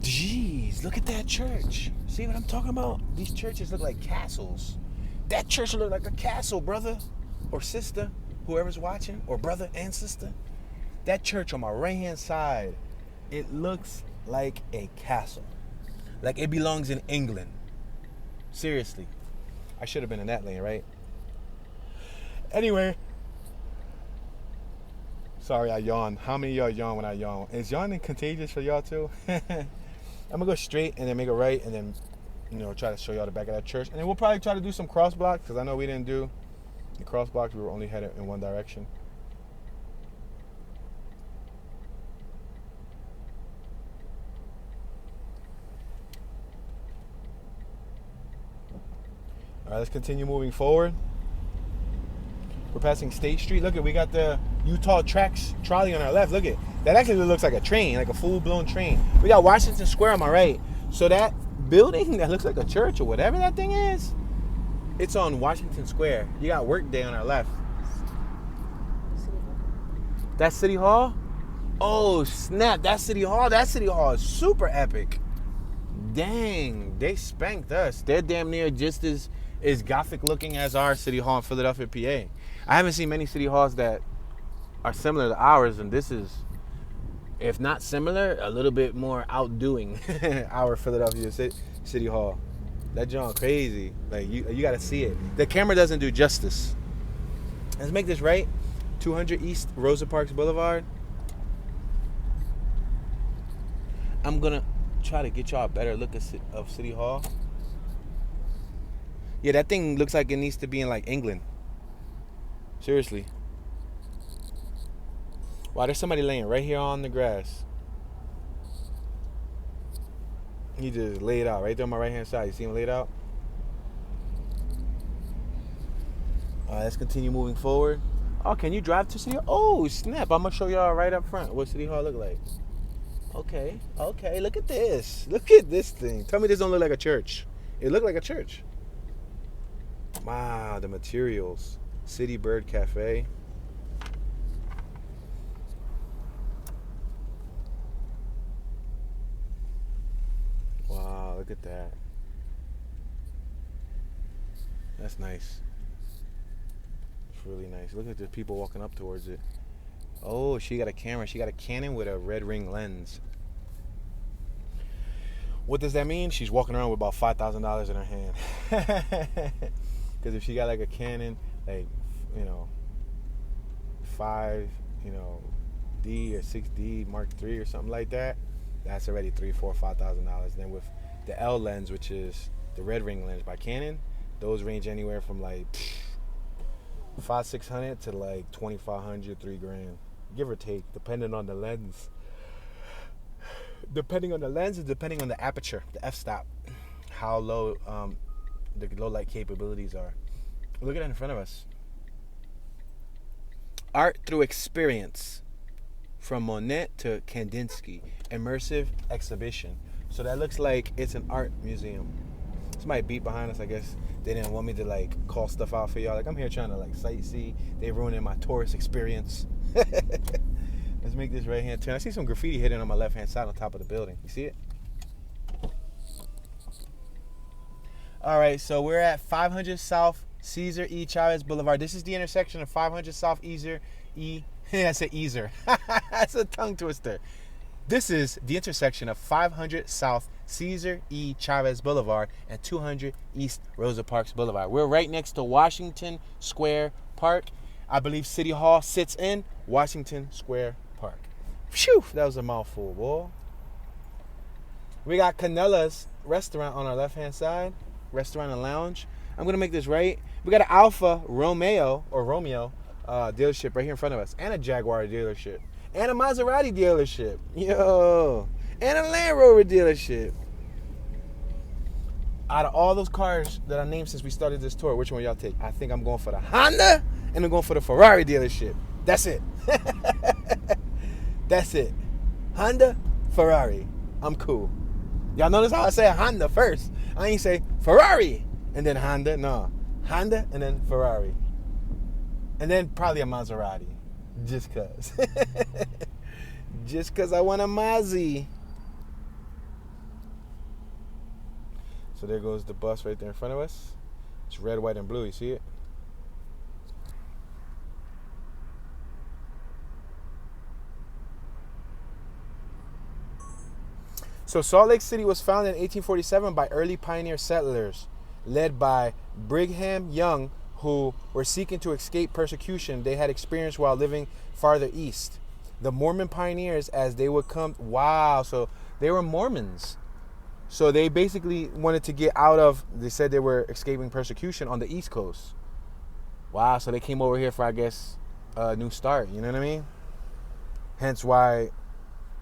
Jeez, look at that church. See what I'm talking about? These churches look like castles. That church look like a castle, brother. or sister, whoever's watching, or brother and sister, that church on my right-hand side, it looks like a castle. Like it belongs in England. Seriously. I should have been in that lane, right? Anyway. Sorry, I yawned. How many of y'all yawn when I yawn? Is yawning contagious for y'all too? I'm going to go straight and then make a right and then, try to show y'all the back of that church. And then we'll probably try to do some cross blocks because I know we didn't do the cross blocks. We were only headed in one direction. All right, let's continue moving forward. We're passing State Street. Look, we got the Utah Tracks trolley on our left. Look at that. Actually looks like a train, like a full-blown train. We got Washington Square on my right. So that building that looks like a church or whatever that thing is, it's on Washington Square. You got Workday on our left. That's City Hall? Oh, snap. That's City Hall. That City Hall is super epic. Dang, they spanked us. They're damn near just as Gothic looking as our City Hall in Philadelphia, PA. I haven't seen many City Halls that are similar to ours, and this is, if not similar, a little bit more outdoing our Philadelphia City Hall. That joint crazy. Like you got to see it. The camera doesn't do justice. Let's make this right. 200 East Rosa Parks Boulevard. I'm gonna try to get y'all a better look of City Hall. Yeah, that thing looks like it needs to be in like England. Seriously. Wow, there's somebody laying right here on the grass. He just laid out right there on my right hand side. You see him laid out? All right, let's continue moving forward. Oh, can you drive to City Hall? Oh, snap. I'm going to show y'all right up front what City Hall look like. Okay, look at this. Look at this thing. Tell me this don't look like a church. It looked like a church. Wow, the materials. City Bird Cafe. Wow, look at that. That's nice. It's really nice. Look at the people walking up towards it. Oh, she got a camera. She got a Canon with a red ring lens. What does that mean? She's walking around with about $5,000 in her hand. Because if she got like a Canon, like, 5, D or 6D Mark III or something like that, that's already $3,000, $4,000, $5,000. Then with the L lens, which is the red ring lens by Canon, those range anywhere from like $500-$600 to like $2,500, $3,000, give or take, depending on the lens. Depending on the lens and depending on the aperture, the f-stop, how low the low light capabilities are. Look at that in front of us. Art through experience, from Monet to Kandinsky, immersive exhibition. So that looks like it's an art museum. Somebody beat behind us. I guess they didn't want me to like call stuff out for y'all. Like, I'm here trying to like sightsee. They ruining my tourist experience. Let's make this right hand turn. I see some graffiti hidden on my left hand side on top of the building. You see it? All right, so we're at 500 South Cesar E. Chavez Boulevard. This is the intersection of 500 South Easer E. I said Easer. That's a tongue twister. This is the intersection of 500 South Cesar E. Chavez Boulevard and 200 East Rosa Parks Boulevard. We're right next to Washington Square Park. I believe City Hall sits in Washington Square Park. Phew, that was a mouthful, boy. We got Canella's restaurant on our left-hand side. Restaurant and lounge. I'm going to make this right. We got an Alfa Romeo dealership right here in front of us. And a Jaguar dealership. And a Maserati dealership. Yo. And a Land Rover dealership. Out of all those cars that I named since we started this tour, which one y'all take? I think I'm going for the Honda and I'm going for the Ferrari dealership. That's it. That's it. Honda, Ferrari. I'm cool. Y'all notice how I say Honda first? I ain't say Ferrari and then Honda. No. Honda and then Ferrari. And then probably a Maserati. Just cause. Just cause I want a Mazzy. So there goes the bus right there in front of us. It's red, white, and blue. You see it? So Salt Lake City was founded in 1847 by early pioneer settlers led by Brigham Young, who were seeking to escape persecution they had experienced while living farther east. The Mormon pioneers, as they would come, wow, so they were Mormons. So they basically wanted to get out of, they said they were escaping persecution on the East Coast. Wow, so they came over here for, I guess, a new start, you know what I mean? Hence why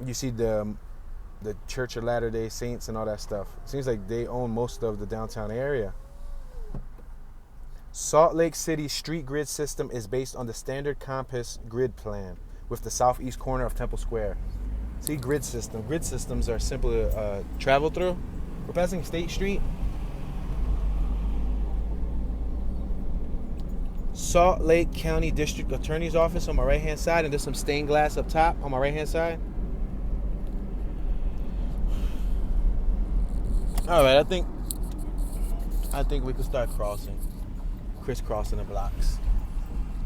you see the Church of Latter-day Saints and all that stuff. It seems like they own most of the downtown area. Salt Lake City's street grid system is based on the standard compass grid plan with the southeast corner of Temple Square. See, grid system. Grid systems are simple to travel through. We're passing State Street. Salt Lake County District Attorney's Office on my right-hand side, and there's some stained glass up top on my right-hand side. All right, I think we can start crisscrossing the blocks.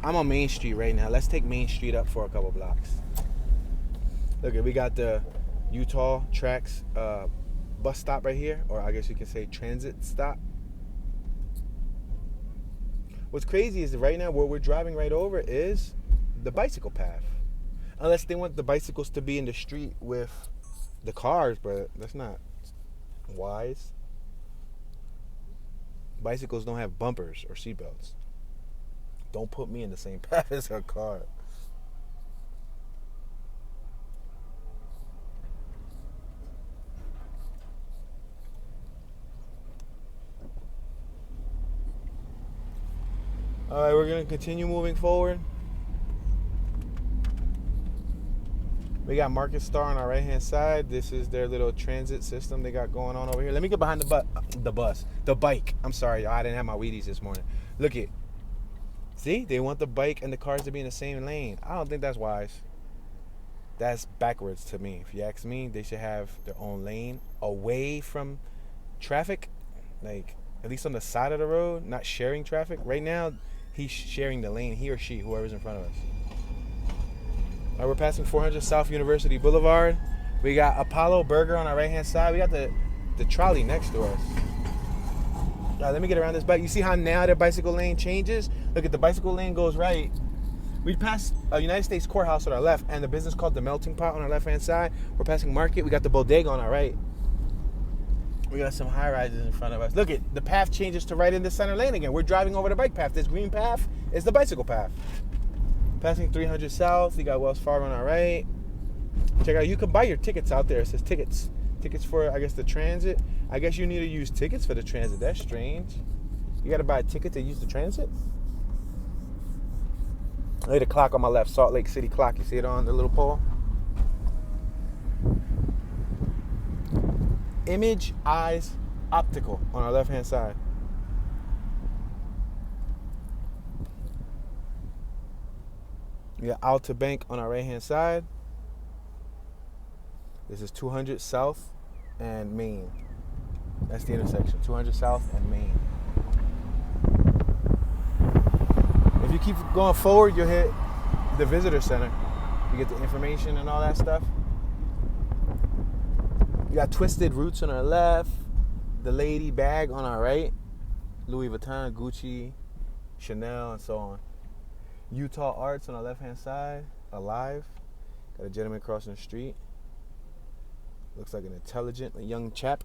I'm on Main Street right now. Let's take Main Street up for a couple blocks. Look, we got the Utah Tracks bus stop right here, or I guess you can say transit stop. What's crazy is that right now, what we're driving right over is the bicycle path. Unless they want the bicycles to be in the street with the cars, but that's not wise. Bicycles don't have bumpers or seatbelts. Don't put me in the same path as a car. All right, we're going to continue moving forward. We got Market Star on our right-hand side. This is their little transit system they got going on over here. Let me get behind the bike. I'm sorry, I didn't have my Wheaties this morning. Look it. See, they want the bike and the cars to be in the same lane. I don't think that's wise. That's backwards to me. If you ask me, they should have their own lane away from traffic, like at least on the side of the road, not sharing traffic. Right now, he's sharing the lane, he or she, whoever's in front of us. All right, we're passing 400 South University Boulevard. We got Apollo Burger on our right-hand side. We got the trolley next to us. All right, let me get around this bike. You see how now the bicycle lane changes? Look at the bicycle lane goes right. We passed a United States Courthouse on our left and the business called The Melting Pot on our left-hand side. We're passing Market. We got the Bodega on our right. We got some high-rises in front of us. Look at the path changes to right in the center lane again. We're driving over the bike path. This green path is the bicycle path. Passing 300 South. You got Wells Fargo on our right. Check out, you can buy your tickets out there. It says tickets. Tickets for, I guess, the transit. I guess you need to use tickets for the transit. That's strange. You got to buy a ticket to use the transit? Look at the clock on my left. Salt Lake City clock. You see it on the little pole? Image Eyes Optical on our left-hand side. We got Alta Bank on our right-hand side. This is 200 South and Main. That's the intersection. 200 South and Main. If you keep going forward, you'll hit the visitor center. You get the information and all that stuff. We got Twisted Roots on our left. The Lady Bag on our right. Louis Vuitton, Gucci, Chanel, and so on. Utah Arts on our left-hand side. Alive. Got a gentleman crossing the street. Looks like an intelligent young chap.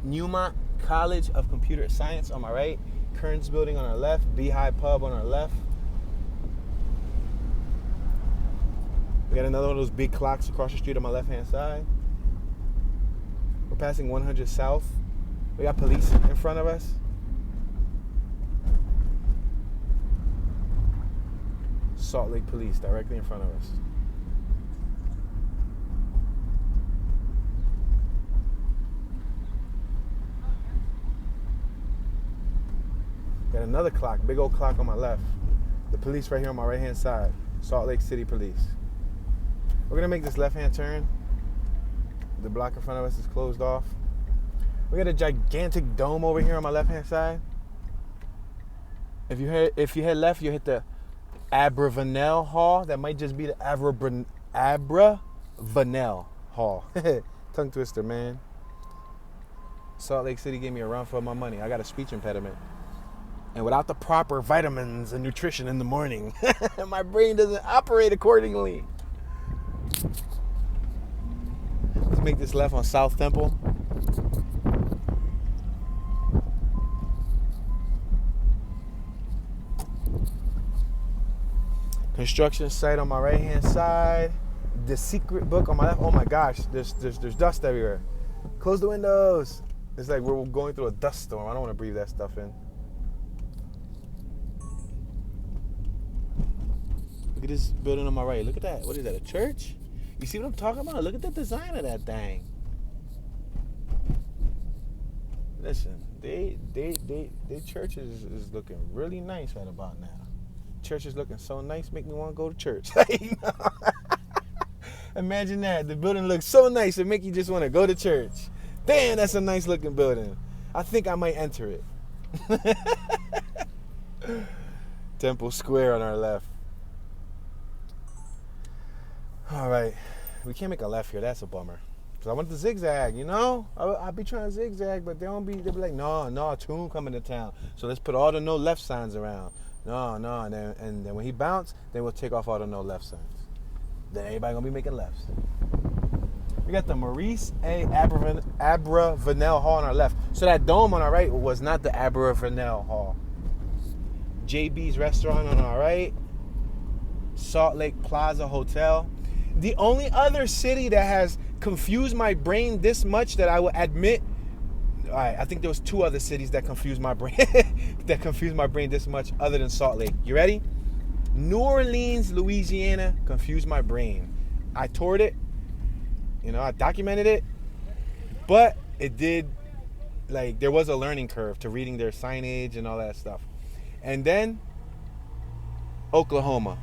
Newmont College of Computer Science on my right. Kearns Building on our left. Beehive Pub on our left. We got another one of those big clocks across the street on my left-hand side. We're passing 100 South. We got police in front of us. Salt Lake Police directly in front of us. Got another clock, big old clock on my left. The police right here on my right-hand side. Salt Lake City Police. We're gonna make this left-hand turn. The block in front of us is closed off. We got a gigantic dome over here on my left-hand side. If you head left, you hit the Abravanel Hall. That might just be the Abravanel Hall. Tongue twister, man. Salt Lake City gave me a run for my money. I got a speech impediment. And without the proper vitamins and nutrition in the morning, my brain doesn't operate accordingly. Let's make this left on South Temple. Construction site on my right hand side. The secret book on my left. Oh my gosh, there's dust everywhere. Close the windows. It's like we're going through a dust storm. I don't want to breathe that stuff in. Look at this building on my right. Look at that. What is that, a church? You see what I'm talking about? Look at the design of that thing. Listen, they church is looking really nice right about now. Church is looking so nice, make me want to go to church. Imagine that. The building looks so nice, it make you just want to go to church. Damn, that's a nice looking building. I think I might enter it. Temple Square on our left. All right, we can't make a left here. That's a bummer. Cause I want the zigzag, you know. I be trying to zigzag, but they be like, no, Tune coming to town. So let's put all the no left signs around. No, and then when he bounce, then we'll take off all the no left signs. Then everybody gonna be making lefts. We got the Maurice A. Abravanel Hall on our left. So that dome on our right was not the Abravanel Hall. JB's Restaurant on our right. Salt Lake Plaza Hotel. The only other city that has confused my brain this much that I will admit, all right, I think there was 2 other cities that confused my brain this much other than Salt Lake. You ready? New Orleans, Louisiana confused my brain. I toured it. You know, I documented it, but it did, like, there was a learning curve to reading their signage and all that stuff. And then Oklahoma.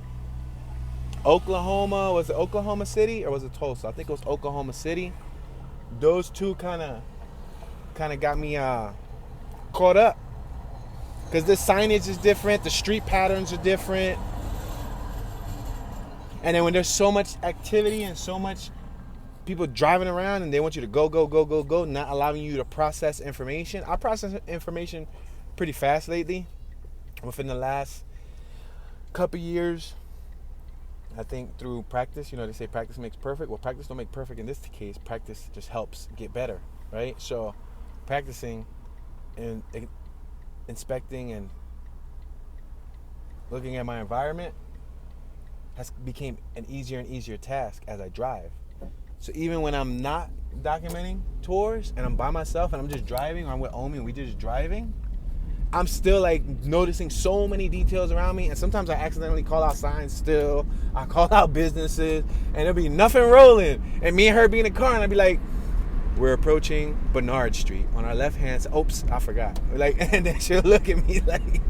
Was it Oklahoma City or was it Tulsa? I think it was Oklahoma City. Those two kind of got me caught up because the signage is different, the street patterns are different, and then when there's so much activity and so much people driving around and they want you to go, not allowing you to process information. I process information pretty fast lately. Within the last couple years, I think through practice, you know, they say practice makes perfect. Well, practice don't make perfect in this case. Practice just helps get better, right? So practicing and inspecting and looking at my environment has became an easier and easier task as I drive. So even when I'm not documenting tours and I'm by myself and I'm just driving, or I'm with Omi and we just driving, I'm still like noticing so many details around me. And sometimes I accidentally call out signs still. I call out businesses and there'll be nothing rolling. And me and her be in the car and I'll be like, we're approaching Bernard Street on our left hand side. Oops, I forgot. Like, and then she'll look at me like,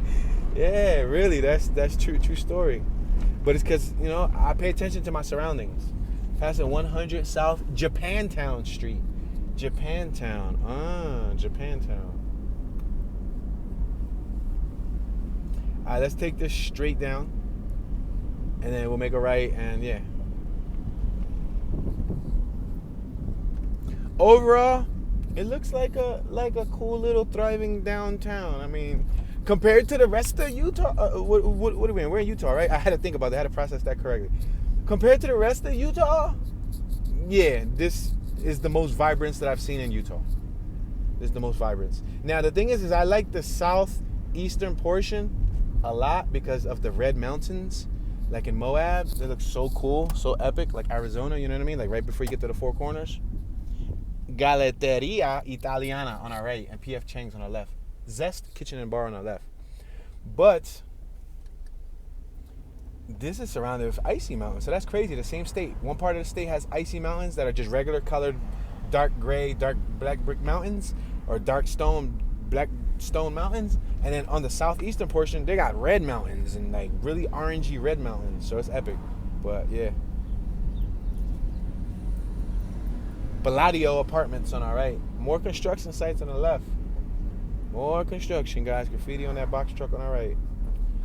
yeah, really, that's true story. But it's because, you know, I pay attention to my surroundings. Passing 100 South Japantown Street. Japantown. Japantown. All right, let's take this straight down. And then we'll make a right and yeah. Overall, it looks like a cool little thriving downtown. I mean, compared to the rest of Utah, what are we in? We're in Utah, right? I had to think about that. I had to process that correctly. Compared to the rest of Utah, yeah, this is the most vibrance that I've seen in Utah. This is the most vibrance. Now, the thing is I like the southeastern portion a lot because of the red mountains. Like in Moab, they look so cool, so epic, like Arizona, you know what I mean? Like right before you get to the Four Corners. Galleteria Italiana on our right and P.F. Chang's on our left. Zest Kitchen and Bar on our left. But this is surrounded with icy mountains, so that's crazy. The same state, one part of the state has icy mountains that are just regular colored dark gray, dark black brick mountains, or dark stone, black stone mountains, and then on the southeastern portion they got red mountains and like really orangey red mountains, so it's epic. But yeah, Palladio Apartments on our right. More construction sites on the left. More construction, guys. Graffiti on that box truck on our right.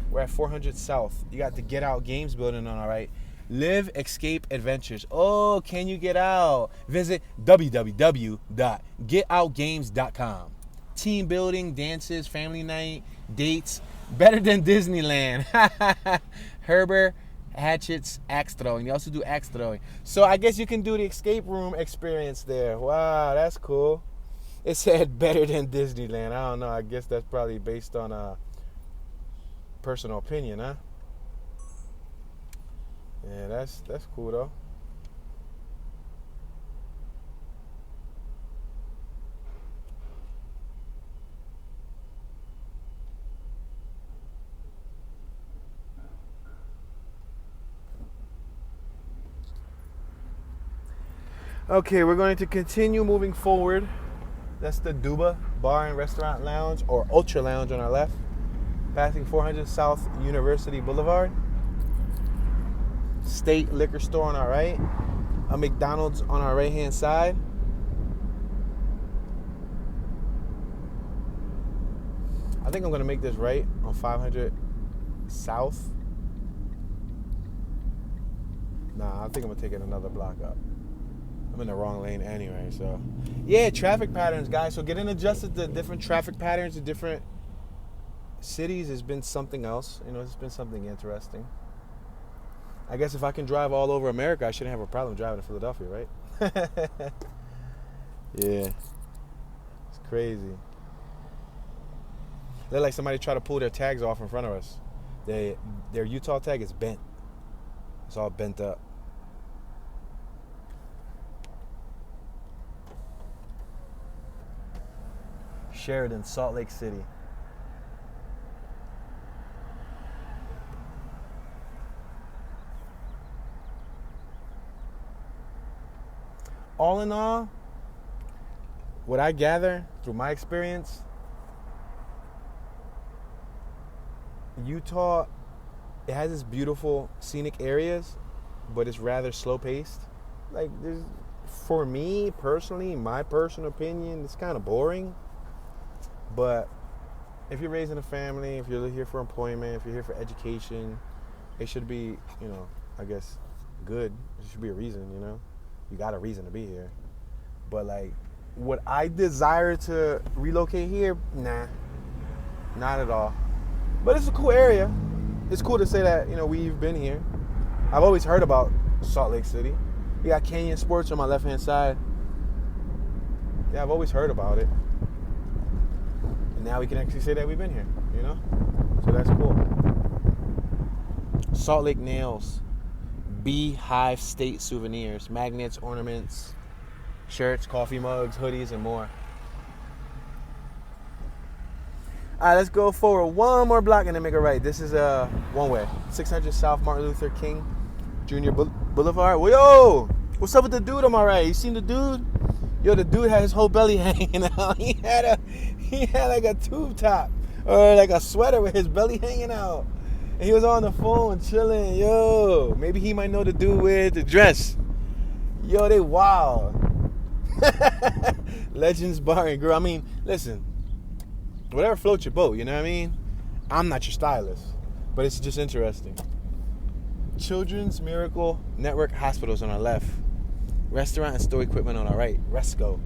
We're at 400 South. You got the Get Out Games building on, all right. Live, escape, adventures. Oh, can you get out? Visit www.getoutgames.com. Team building, dances, family night, dates. Better than Disneyland. Herbert Hatchett's axe throwing. They also do axe throwing. So I guess you can do the escape room experience there. Wow, that's cool. It said better than Disneyland. I don't know. I guess that's probably based on personal opinion, huh? Yeah, that's cool though. Okay, we're going to continue moving forward. That's the Duba Bar and Restaurant Lounge, or Ultra Lounge on our left. Passing 400 South University Boulevard. State Liquor Store on our right. A McDonald's on our right-hand side. I think I'm going to make this right on 500 South. Nah, I think I'm going to take it another block up. I'm in the wrong lane anyway, so. Yeah, traffic patterns, guys. So getting adjusted to different traffic patterns in different cities has been something else. You know, it's been something interesting. I guess if I can drive all over America, I shouldn't have a problem driving to Philadelphia, right? Yeah. It's crazy. They're like somebody try to pull their tags off in front of us. Their Utah tag is bent. It's all bent up. Sheridan, Salt Lake City. All in all, what I gather through my experience, Utah, it has its beautiful scenic areas, but it's rather slow-paced. Like, for me personally, my personal opinion, it's kind of boring. But if you're raising a family, if you're here for employment, if you're here for education, it should be, you know, I guess, good. There should be a reason, you know. You got a reason to be here. But, like, would I desire to relocate here? Nah, not at all. But it's a cool area. It's cool to say that, you know, we've been here. I've always heard about Salt Lake City. You got Canyon Sports on my left-hand side. Yeah, I've always heard about it. And now we can actually say that we've been here, you know? So that's cool. Salt Lake Nails. Beehive State souvenirs. Magnets, ornaments, shirts, coffee mugs, hoodies, and more. All right, let's go forward one more block and then make a right. This is one way. 600 South Martin Luther King Jr. Boulevard. Well, yo, what's up with the dude on my right? You seen the dude? Yo, the dude had his whole belly hanging out. He had like a tube top or like a sweater with his belly hanging out. And he was on the phone chilling. Yo, maybe he might know the dude with the dress. Yo, they wild. Legends Bar and Grill. I mean, listen, whatever floats your boat, you know what I mean? I'm not your stylist, but it's just interesting. Children's Miracle Network Hospitals on our left. Restaurant and store equipment on our right. Resco.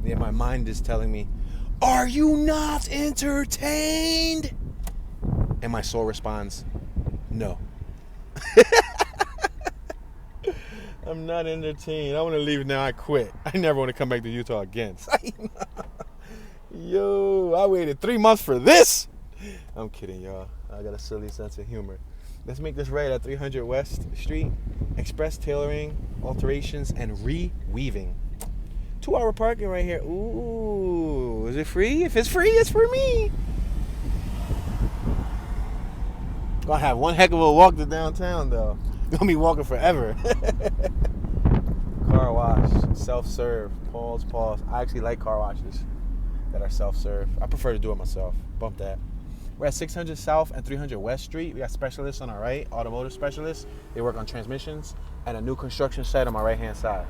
Yeah, my mind is telling me, are you not entertained? And my soul responds, no. I'm not entertained. I want to leave now. I quit. I never want to come back to Utah again. Yo, I waited 3 months for this. I'm kidding, y'all. I got a silly sense of humor. Let's make this right at 300 West Street. Express tailoring, alterations, and re-weaving. 2-hour parking right here. Ooh, is it free? If it's free, it's for me. Gonna have one heck of a walk to downtown, though. Gonna be walking forever. Car wash, self-serve, pause. I actually like car washes that are self-serve. I prefer to do it myself. Bump that. We're at 600 South and 300 West Street. We got specialists on our right, automotive specialists. They work on transmissions, and a new construction site on my right-hand side.